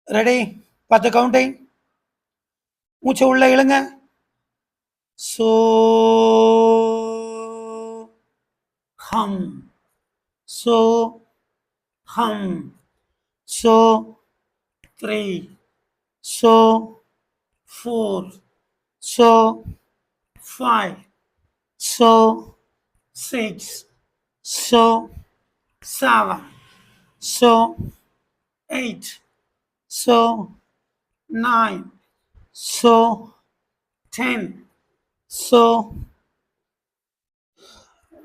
Ready? 10 counting. மூச்சை உள்ள இழுங்க. So hum, so hum, so 3, so 4, so 5, so 6, so 7, so 8, so 9, so 10, so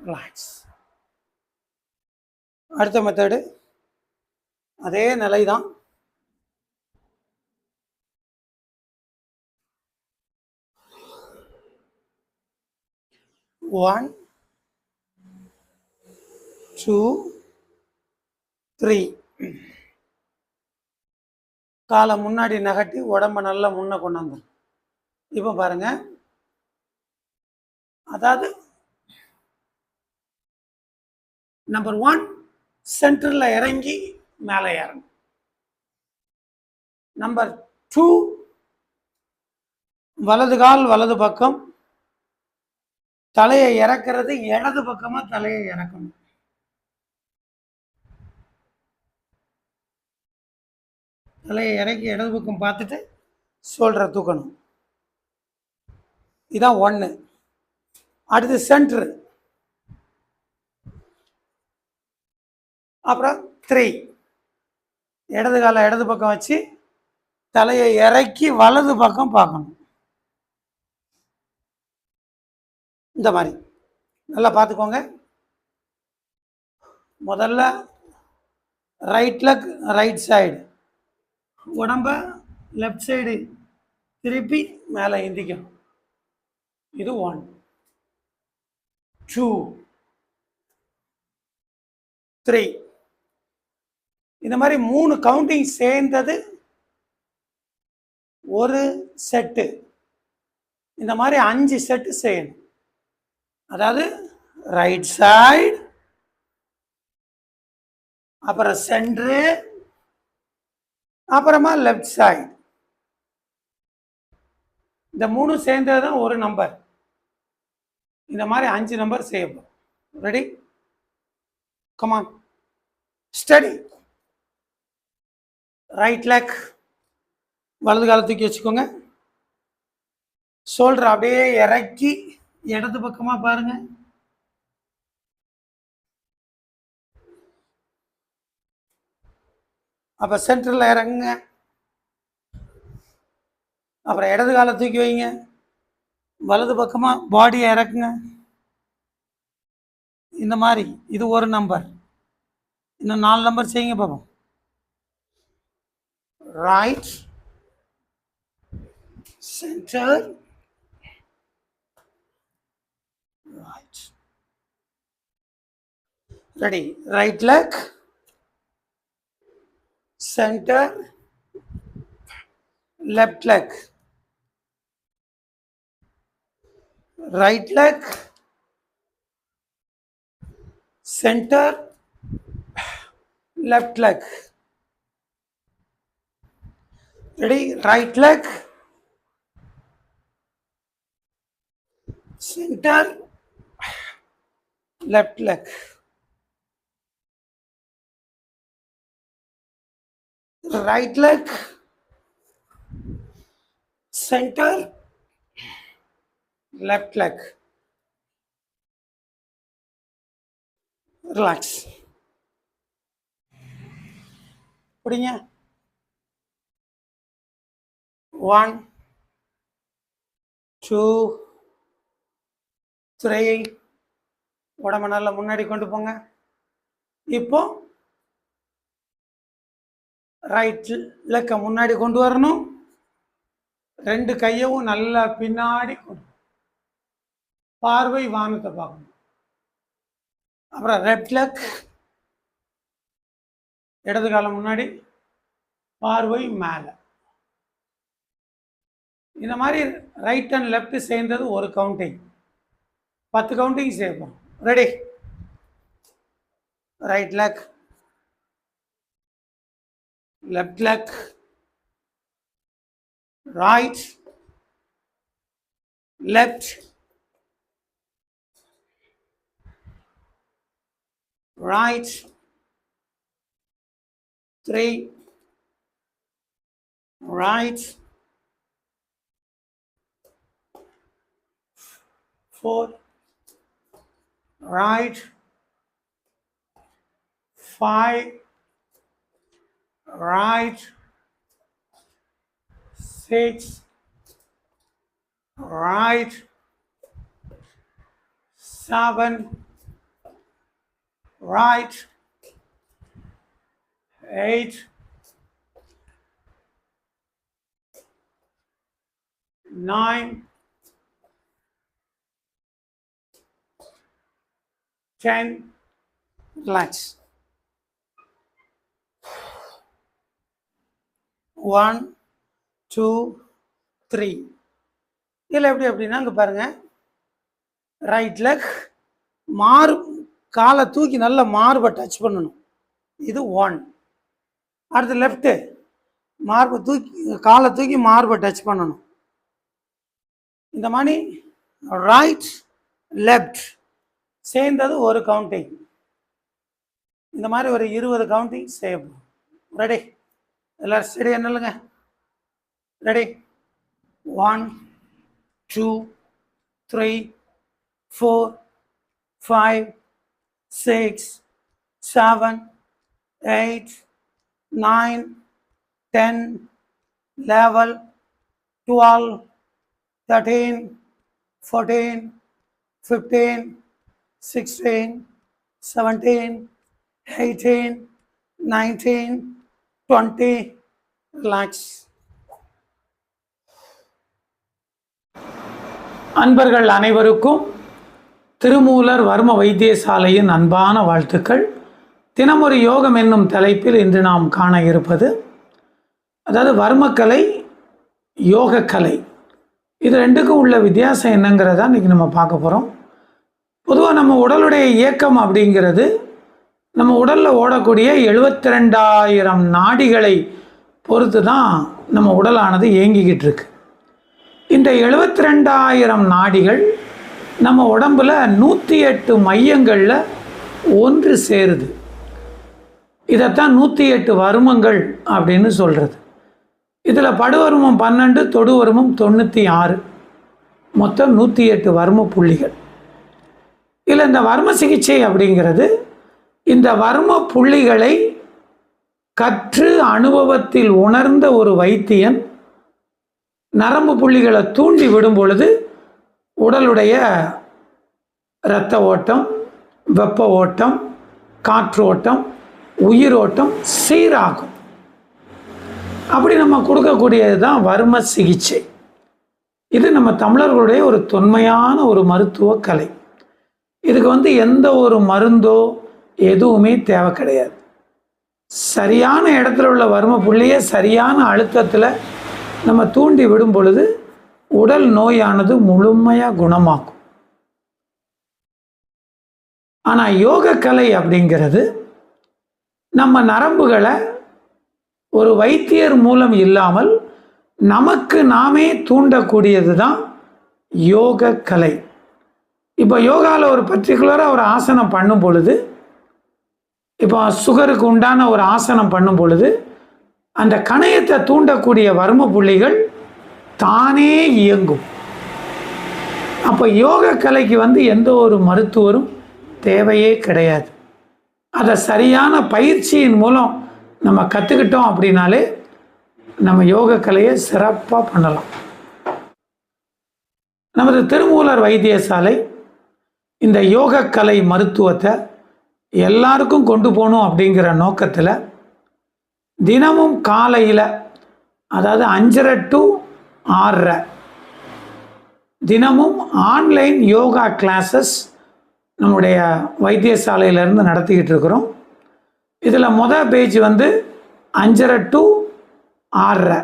relax. அடுத்த method அதே நிலை தான். ஒன், 2, 3. காலை முன்னாடி நகட்டி உடம்ப நல்லா முன்ன கொண்டாந்து. இப்போ பாருங்க, அதாவது நம்பர் 1 சென்டர்ல இறங்கி மேலே ஏறணும். நம்பர் 2 வலது கால் வலது பக்கம், தலையை இறக்கிறது இடது பக்கமா தலையை இறக்கணும். தலையை இறக்கி இடது பக்கம் பார்த்துட்டு ஷோல்டரை தூக்கணும். இதான் 1. அடுத்து சென்டர். அப்புறம் 3 இடது காலை இடது பக்கம் வச்சு தலையை இறக்கி வலது பக்கம் பார்க்கணும். இந்த மாதிரி நல்லா பார்த்துக்கோங்க. முதல்ல ரைட் லெக் ரைட் சைடு, உடம்ப லெஃப்ட் சைடு திருப்பி மேலே எந்திக்கும். இது 1, 2, 3. இந்த மாதிரி 3 கவுண்டிங் சேர்ந்தது ஒரு செட்டு. இந்த மாதிரி 5 செட்டு செய்யணும். அதாவது ரைட் சைடு, அப்புறம் சென்ட்ரு, அப்புறமா லெஃப்ட் சைடு. இந்த 3 சேர்ந்தது தான் ஒரு நம்பர். இந்த மாதிரி 5 நம்பர் செய்யப்படும். Ready? Come on, study. Right leg வலது காலை தூக்கி வச்சுக்கோங்க. ஷோல்டர் அப்படியே இறக்கி இடது பக்கமா பாருங்க. அப்ப சென்டர்ல இறங்குங்க. அப்புறம் இடது காலை தூக்கி வைங்க. வலது பக்கமா பாடியை இறக்குங்க. இந்த மாதிரி இது ஒரு நம்பர். இன்னும் 4 நம்பர் செய்யுங்க பார்ப்போம். Right, centre, right. Ready? Right leg, centre, left leg, right leg, center, left leg. Ready? Right leg, center, left leg. Right leg, center, left leg. Relax. பிடிங்க. 1, 2, 3. உடம்பு நல்லா முன்னாடி கொண்டு போங்க. இப்போ ரைட் லெக்க முன்னாடி கொண்டு வரணும். 2 கையவும் நல்லா பின்னாடி கொண்டு, பார்வை வானத்தை பார்க்கணும். அப்புறம் லெஃப்ட் லெக் இடது காலம் முன்னாடி, பார்வை மேலே. இந்த மாதிரி ரைட் அண்ட் லெஃப்ட் சேர்ந்தது ஒரு கவுண்டிங். 10 கவுண்டிங் சேர்ப்போம். Ready? Right leg, left leg, right, left, right, 3, right, 4, right, 5, right, 6, right, 7, right, 8, 9, 10, relax. 1, 2, 3. இதில் எப்படி அப்படின்னா இங்கே பாருங்க, ரைட் லெக் காலை தூக்கி நல்ல மார்பை டச் பண்ணணும், இது 1. அடுத்து லெஃப்ட்டு காலை தூக்கி மார்பை டச் பண்ணணும். இந்த மாதிரி ரைட் லெஃப்ட் சேர்ந்தது ஒரு கவுண்டிங். இந்த மாதிரி ஒரு 20 கவுண்டிங் செய்யப்படும். ரெடி? எல்லாரும் ஸ்டடி என்னல்லுங்க? ரெடி? 1, 2, 3, 4, 5, 6, 7, 8, 9, 10, 11, 12, 13, 14, 15, 16, 17, 18, 19, 20. Relax. அன்பர்கள் அனைவருக்கும் திருமூலர் வர்ம வைத்தியசாலையின் அன்பான வாழ்த்துக்கள். தினமொரு யோகம் என்னும் தலைப்பில் இன்று நாம் காண இருப்பது, அதாவது வர்மக்கலை, யோகக்கலை, இது ரெண்டுக்கும் உள்ள வித்தியாசம் என்னங்கிறதா இன்றைக்கி நம்ம பார்க்க போகிறோம். பொதுவாக நம்ம உடலுடைய இயக்கம் அப்படிங்கிறது நம்ம உடலில் ஓடக்கூடிய 72,000 நாடிகளை பொறுத்து தான் நம்ம உடலானது இயங்கிக்கிட்டு இருக்கு. இந்த 72,000 நாடிகள் நம்ம உடம்பில் 108 மையங்களில் ஒன்று சேருது. இதைத்தான் 108 வர்மங்கள் அப்படின்னு சொல்கிறது. இதில் படுவர்மம் 12, தொடுவர்மம் 96, மொத்தம் 108 வர்ம புள்ளிகள். இதில் இந்த வர்ம சிகிச்சை அப்படிங்கிறது இந்த வர்ம புள்ளிகளை கற்று அனுபவத்தில் உணர்ந்த ஒரு வைத்தியன் நரம்பு புள்ளிகளை தூண்டி விடும் பொழுது உடலுடைய இரத்த ஓட்டம், வெப்ப ஓட்டம், காற்றோட்டம், உயிரோட்டம் சீராகும். அப்படி நம்ம கொடுக்கக்கூடியது தான் வர்ம சிகிச்சை. இது நம்ம தமிழர்களுடைய ஒரு தொன்மையான ஒரு மருத்துவ கலை. இதுக்கு எந்த ஒரு மருந்தோ எதுவுமே தேவை கிடையாது. சரியான இடத்துல உள்ள வர்ம புள்ளியை சரியான அழுத்தத்தில் நம்ம தூண்டி விடும் பொழுது உடல் நோயானது முழுமையாக குணமாக்கும். ஆனால் யோகக்கலை அப்படிங்கிறது நம்ம நரம்புகளை ஒரு வைத்தியர் மூலம் இல்லாமல் நமக்கு நாமே தூண்டக்கூடியது தான் யோகக்கலை. இப்போ யோகாவில் ஒரு பர்டிகுலராக ஒரு ஆசனம் பண்ணும் பொழுது, இப்போ சுகருக்கு உண்டான ஒரு ஆசனம் பண்ணும் பொழுது அந்த கணையத்தை தூண்டக்கூடிய வர்ம புள்ளிகள் தானே இயங்கும். அப்போ யோக கலைக்கு எந்த ஒரு மருத்துவரும் தேவையே கிடையாது. அதை சரியான பயிற்சியின் மூலம் நம்ம கற்றுக்கிட்டோம் அப்படின்னாலே நம்ம யோக கலையை சிறப்பாக பண்ணலாம். நமது திருமூலர் வைத்தியசாலை இந்த யோகக்கலை மருத்துவத்தை எல்லாருக்கும் கொண்டு போகணும் அப்படிங்கிற நோக்கத்தில் தினமும் காலையில், அதாவது 5:30 to 6:30 தினமும் ஆன்லைன் யோகா கிளாஸஸ் நம்முடைய வைத்தியசாலையிலேருந்து நடத்திக்கிட்டு இருக்கிறோம். இதில் மொதல் பேஜ் 5:30 to 6:30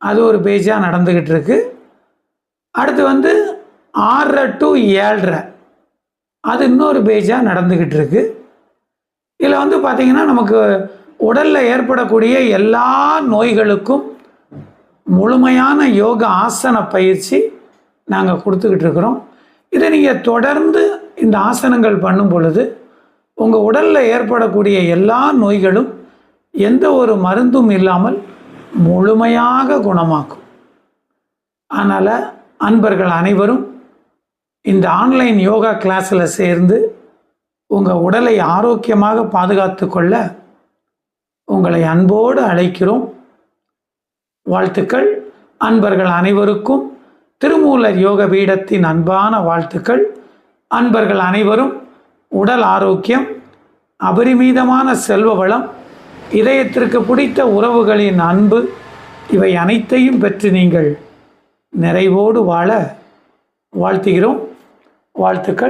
அது ஒரு பேஜாக நடந்துக்கிட்டு இருக்கு. அடுத்து 6:30 to 7:30 அது இன்னொரு பேஜாக நடந்துக்கிட்டு இருக்கு. இதில் பார்த்திங்கன்னா நமக்கு உடலில் ஏற்படக்கூடிய எல்லா நோய்களுக்கும் முழுமையான யோக ஆசன பயிற்சி நாங்கள் கொடுத்துக்கிட்டு இருக்கிறோம். இதை நீங்கள் தொடர்ந்து இந்த ஆசனங்கள் பண்ணும் பொழுது உங்கள் உடலில் ஏற்படக்கூடிய எல்லா நோய்களும் எந்த ஒரு மருந்தும் இல்லாமல் முழுமையாக குணமாக்கும். அதனால் அன்பர்கள் அனைவரும் இந்த ஆன்லைன் யோகா கிளாஸில் சேர்ந்து உங்கள் உடலை ஆரோக்கியமாக பாதுகாத்து கொள்ள உங்களை அன்போடு அழைக்கிறோம். வாழ்த்துக்கள். அன்பர்கள் அனைவருக்கும் திருமூலர் யோக பீடத்தின் அன்பான வாழ்த்துக்கள். அன்பர்கள் அனைவரும் உடல் ஆரோக்கியம், அபரிமிதமான செல்வ வளம், இதயத்திற்கு பிடித்த உறவுகளின் அன்பு, இவை அனைத்தையும் பெற்று நீங்கள் நிறைவோடு வாழ வாழ்த்துகிறோம். வாழ்த்துக்கள்.